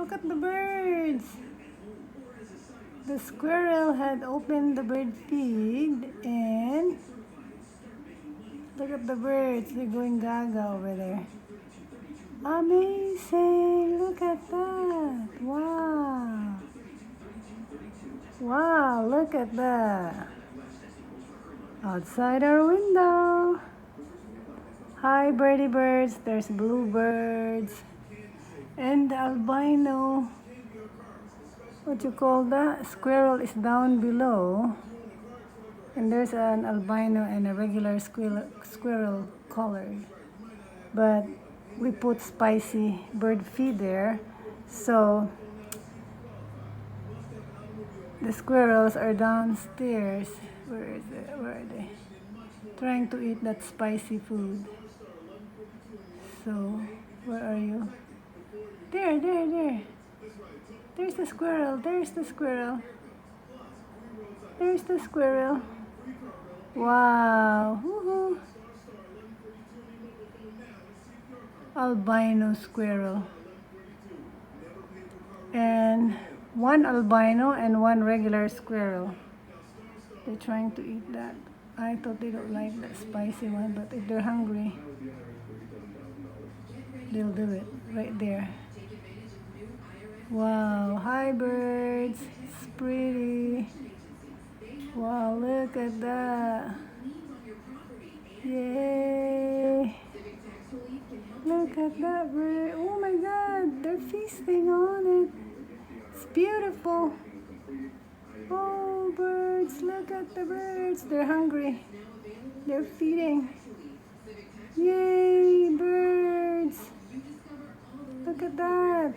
Look at the birds. The squirrel had opened the bird feed and look at the birds. They're going gaga over there. Amazing! Look at that! Wow! Wow, look at that! Outside our window. Hi, birdie birds. There's bluebirds. And the albino, what you call that? Squirrel is down below. And there's an albino and a regular squirrel colored. But we put spicy bird feed there. So the squirrels are downstairs. Where is it? Where are they? Trying to eat that spicy food. So, where are you? There. There's the squirrel. There's the squirrel. There's the squirrel. Wow. Woohoo. Albino squirrel. And one albino and one regular squirrel. They're trying to eat that. I thought they don't like that spicy one, but if they're hungry, they'll do it right there. Wow, hi birds. It's pretty. Wow, look at that. Yay. Look at that bird. Oh my god, they're feasting on it. It's beautiful. Oh, birds, look at the birds. They're hungry. They're feeding. Yay, birds. Look at that.